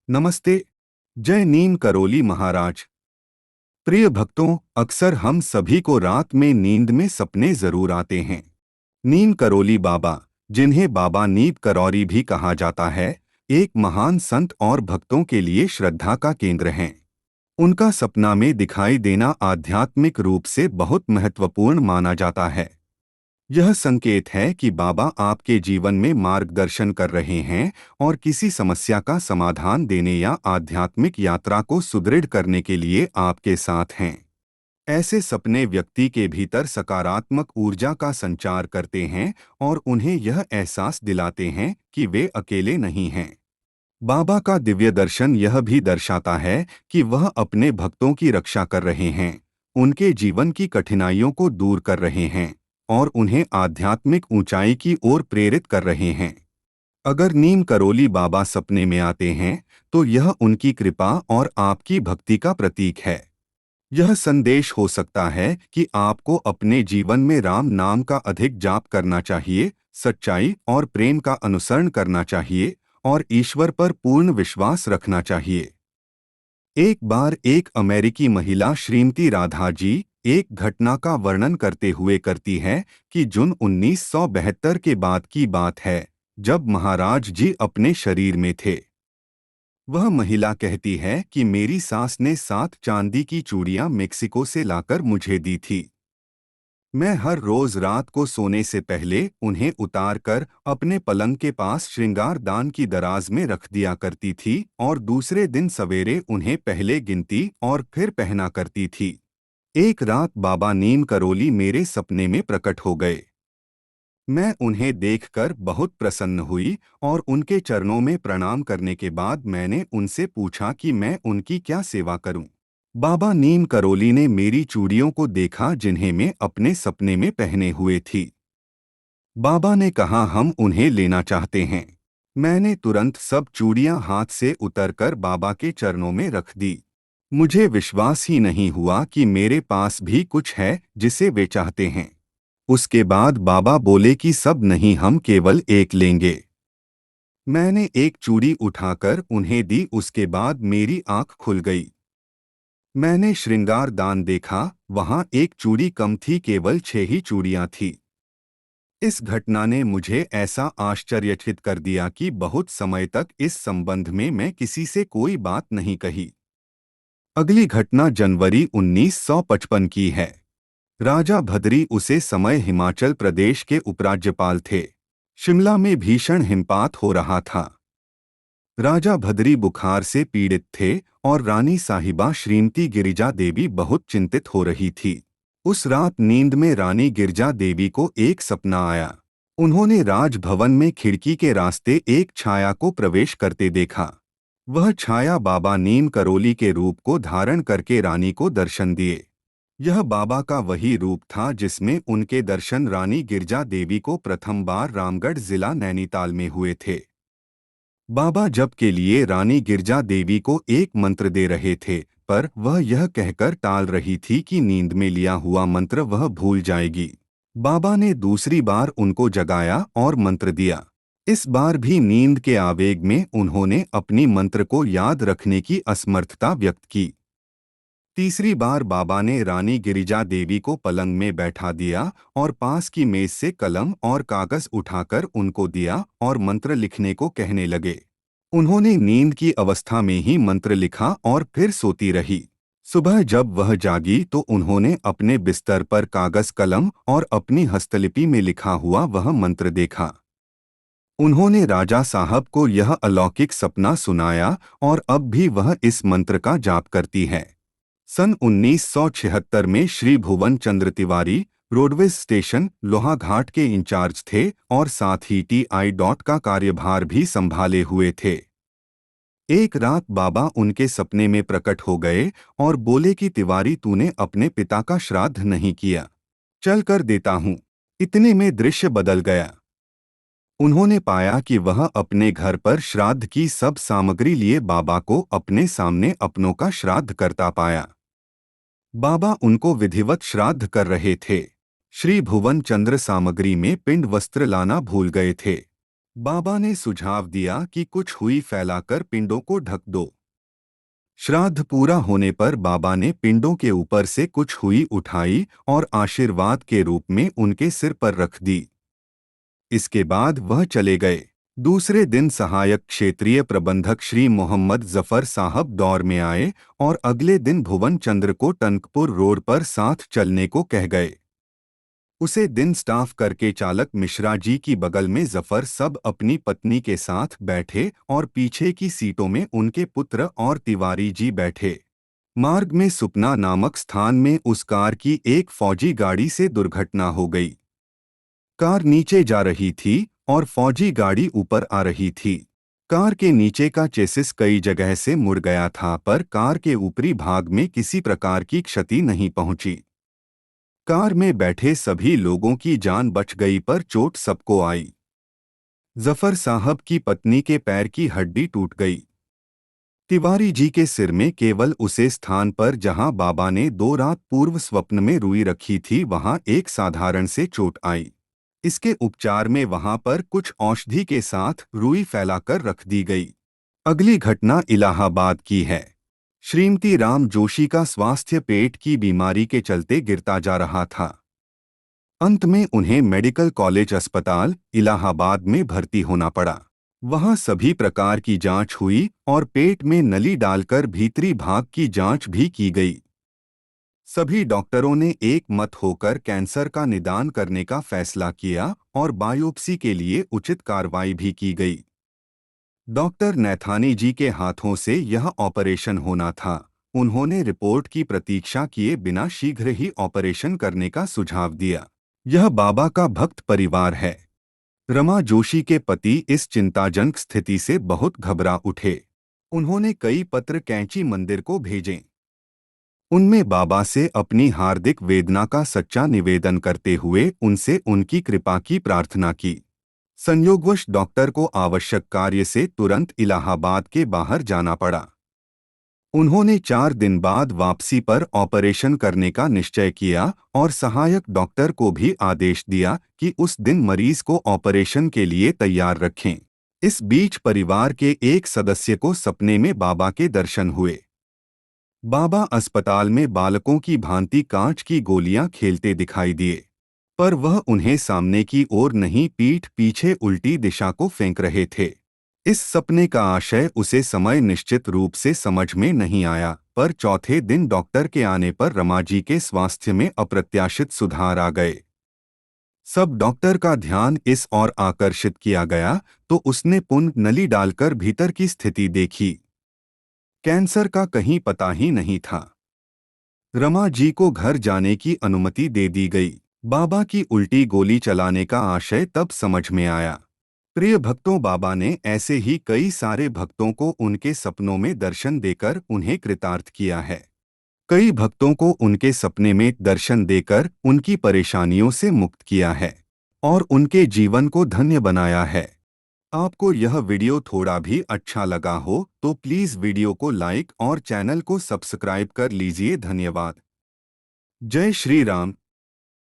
नमस्ते। जय नीम करोली महाराज। प्रिय भक्तों, अक्सर हम सभी को रात में नींद में सपने जरूर आते हैं। नीम करोली बाबा, जिन्हें बाबा नीम करौरी भी कहा जाता है, एक महान संत और भक्तों के लिए श्रद्धा का केंद्र हैं। उनका सपना में दिखाई देना आध्यात्मिक रूप से बहुत महत्वपूर्ण माना जाता है। यह संकेत है कि बाबा आपके जीवन में मार्गदर्शन कर रहे हैं और किसी समस्या का समाधान देने या आध्यात्मिक यात्रा को सुदृढ़ करने के लिए आपके साथ हैं। ऐसे सपने व्यक्ति के भीतर सकारात्मक ऊर्जा का संचार करते हैं और उन्हें यह एहसास दिलाते हैं कि वे अकेले नहीं हैं। बाबा का दिव्य दर्शन यह भी दर्शाता है कि वह अपने भक्तों की रक्षा कर रहे हैं, उनके जीवन की कठिनाइयों को दूर कर रहे हैं और उन्हें आध्यात्मिक ऊंचाई की ओर प्रेरित कर रहे हैं। अगर नीम करोली बाबा सपने में आते हैं, तो यह उनकी कृपा और आपकी भक्ति का प्रतीक है। यह संदेश हो सकता है कि आपको अपने जीवन में राम नाम का अधिक जाप करना चाहिए, सच्चाई और प्रेम का अनुसरण करना चाहिए और ईश्वर पर पूर्ण विश्वास रखना चाहिए। एक बार एक अमेरिकी महिला श्रीमती राधा जी एक घटना का वर्णन करते हुए करती है कि जून 1972 के बाद की बात है, जब महाराज जी अपने शरीर में थे। वह महिला कहती है कि मेरी सास ने 7 चांदी की चूड़ियां मेक्सिको से लाकर मुझे दी थी। मैं हर रोज रात को सोने से पहले उन्हें उतार कर अपने पलंग के पास श्रृंगार दान की दराज में रख दिया करती थी और दूसरे दिन सवेरे उन्हें पहले गिनती और फिर पहना करती थी। एक रात बाबा नीम करोली मेरे सपने में प्रकट हो गए। मैं उन्हें देखकर बहुत प्रसन्न हुई और उनके चरणों में प्रणाम करने के बाद मैंने उनसे पूछा कि मैं उनकी क्या सेवा करूं। बाबा नीम करोली ने मेरी चूड़ियों को देखा जिन्हें मैं अपने सपने में पहने हुए थी। बाबा ने कहा, हम उन्हें लेना चाहते हैं। मैंने तुरंत सब चूड़ियां हाथ से उतरकर बाबा के चरणों में रख दी। मुझे विश्वास ही नहीं हुआ कि मेरे पास भी कुछ है जिसे वे चाहते हैं। उसके बाद बाबा बोले कि सब नहीं, हम केवल एक लेंगे। मैंने एक चूड़ी उठाकर उन्हें दी। उसके बाद मेरी आंख खुल गई। मैंने श्रृंगार दान देखा, वहां एक चूड़ी कम थी, केवल 6 ही चूड़ियां थी। इस घटना ने मुझे ऐसा आश्चर्यचकित कर दिया कि बहुत समय तक इस संबंध में मैं किसी से कोई बात नहीं कही। अगली घटना जनवरी 1955 की है। राजा भद्री उसे समय हिमाचल प्रदेश के उपराज्यपाल थे। शिमला में भीषण हिमपात हो रहा था। राजा भद्री बुखार से पीड़ित थे और रानी साहिबा श्रीमती गिरिजा देवी बहुत चिंतित हो रही थी। उस रात नींद में रानी गिरिजा देवी को एक सपना आया। उन्होंने राजभवन में खिड़की के रास्ते एक छाया को प्रवेश करते देखा। वह छाया बाबा नीम करोली के रूप को धारण करके रानी को दर्शन दिए। यह बाबा का वही रूप था जिसमें उनके दर्शन रानी गिरिजा देवी को प्रथम बार रामगढ़ जिला नैनीताल में हुए थे। बाबा जप के लिए रानी गिरिजा देवी को एक मंत्र दे रहे थे, पर वह यह कहकर टाल रही थी कि नींद में लिया हुआ मंत्र वह भूल जाएगी। बाबा ने दूसरी बार उनको जगाया और मंत्र दिया। इस बार भी नींद के आवेग में उन्होंने अपनी मंत्र को याद रखने की असमर्थता व्यक्त की। तीसरी बार बाबा ने रानी गिरिजा देवी को पलंग में बैठा दिया और पास की मेज से कलम और कागज उठाकर उनको दिया और मंत्र लिखने को कहने लगे। उन्होंने नींद की अवस्था में ही मंत्र लिखा और फिर सोती रही। सुबह जब वह जागी तो उन्होंने अपने बिस्तर पर कागज कलम और अपनी हस्तलिपि में लिखा हुआ वह मंत्र देखा। उन्होंने राजा साहब को यह अलौकिक सपना सुनाया और अब भी वह इस मंत्र का जाप करती है। सन 1976 में श्री भुवन चंद्र तिवारी रोडवेज स्टेशन लोहाघाट के इंचार्ज थे और साथ ही TI का कार्यभार भी संभाले हुए थे। एक रात बाबा उनके सपने में प्रकट हो गए और बोले कि तिवारी, तूने अपने पिता का श्राद्ध नहीं किया, चल कर देता हूँ। इतने में दृश्य बदल गया। उन्होंने पाया कि वह अपने घर पर श्राद्ध की सब सामग्री लिए बाबा को अपने सामने अपनों का श्राद्ध करता पाया। बाबा उनको विधिवत श्राद्ध कर रहे थे। श्री भुवन चंद्र सामग्री में पिंड वस्त्र लाना भूल गए थे। बाबा ने सुझाव दिया कि कुछ हुई फैलाकर पिंडों को ढक दो। श्राद्ध पूरा होने पर बाबा ने पिंडों के ऊपर से कुछ हुई उठाई और आशीर्वाद के रूप में उनके सिर पर रख दी। इसके बाद वह चले गए। दूसरे दिन सहायक क्षेत्रीय प्रबंधक श्री मोहम्मद जफर साहब दौर में आए और अगले दिन भुवन चंद्र को टनकपुर रोड पर साथ चलने को कह गए। उसे दिन स्टाफ करके चालक मिश्रा जी की बगल में जफर सब अपनी पत्नी के साथ बैठे और पीछे की सीटों में उनके पुत्र और तिवारी जी बैठे। मार्ग में सुपना नामक स्थान में उस कार की एक फौजी गाड़ी से दुर्घटना हो गई। कार नीचे जा रही थी और फौजी गाड़ी ऊपर आ रही थी। कार के नीचे का चेसिस कई जगह से मुड़ गया था, पर कार के ऊपरी भाग में किसी प्रकार की क्षति नहीं पहुंची। कार में बैठे सभी लोगों की जान बच गई, पर चोट सबको आई। जफर साहब की पत्नी के पैर की हड्डी टूट गई। तिवारी जी के सिर में केवल उसे स्थान पर जहां बाबा ने 2 रात पूर्व स्वप्न में रुई रखी थी, वहां एक साधारण से चोट आई। इसके उपचार में वहां पर कुछ औषधि के साथ रुई फैलाकर रख दी गई। अगली घटना इलाहाबाद की है। श्रीमती राम जोशी का स्वास्थ्य पेट की बीमारी के चलते गिरता जा रहा था। अंत में उन्हें मेडिकल कॉलेज अस्पताल इलाहाबाद में भर्ती होना पड़ा। वहां सभी प्रकार की जांच हुई और पेट में नली डालकर भीतरी भाग की जांच भी की गई। सभी डॉक्टरों ने एक मत होकर कैंसर का निदान करने का फैसला किया और बायोप्सी के लिए उचित कार्रवाई भी की गई। डॉक्टर नैथानी जी के हाथों से यह ऑपरेशन होना था। उन्होंने रिपोर्ट की प्रतीक्षा किए बिना शीघ्र ही ऑपरेशन करने का सुझाव दिया। यह बाबा का भक्त परिवार है। रमा जोशी के पति इस चिंताजनक स्थिति से बहुत घबरा उठे। उन्होंने कई पत्र कैंची मंदिर को भेजे। उनमें बाबा से अपनी हार्दिक वेदना का सच्चा निवेदन करते हुए उनसे उनकी कृपा की प्रार्थना की। संयोगवश डॉक्टर को आवश्यक कार्य से तुरंत इलाहाबाद के बाहर जाना पड़ा। उन्होंने 4 दिन बाद वापसी पर ऑपरेशन करने का निश्चय किया और सहायक डॉक्टर को भी आदेश दिया कि उस दिन मरीज को ऑपरेशन के लिए तैयार रखें। इस बीच परिवार के एक सदस्य को सपने में बाबा के दर्शन हुए। बाबा अस्पताल में बालकों की भांति कांच की गोलियां खेलते दिखाई दिए, पर वह उन्हें सामने की ओर नहीं, पीठ पीछे उल्टी दिशा को फेंक रहे थे। इस सपने का आशय उसे समय निश्चित रूप से समझ में नहीं आया, पर चौथे दिन डॉक्टर के आने पर रमा जी के स्वास्थ्य में अप्रत्याशित सुधार आ गए। सब डॉक्टर का ध्यान इस ओर आकर्षित किया गया तो उसने पुनः नली डालकर भीतर की स्थिति देखी। कैंसर का कहीं पता ही नहीं था। रमा जी को घर जाने की अनुमति दे दी गई। बाबा की उल्टी गोली चलाने का आशय तब समझ में आया। प्रिय भक्तों, बाबा ने ऐसे ही कई सारे भक्तों को उनके सपनों में दर्शन देकर उन्हें कृतार्थ किया है। कई भक्तों को उनके सपने में दर्शन देकर उनकी परेशानियों से मुक्त किया है और उनके जीवन को धन्य बनाया है। आपको यह वीडियो थोड़ा भी अच्छा लगा हो तो प्लीज़ वीडियो को लाइक और चैनल को सब्सक्राइब कर लीजिए। धन्यवाद। जय श्री राम।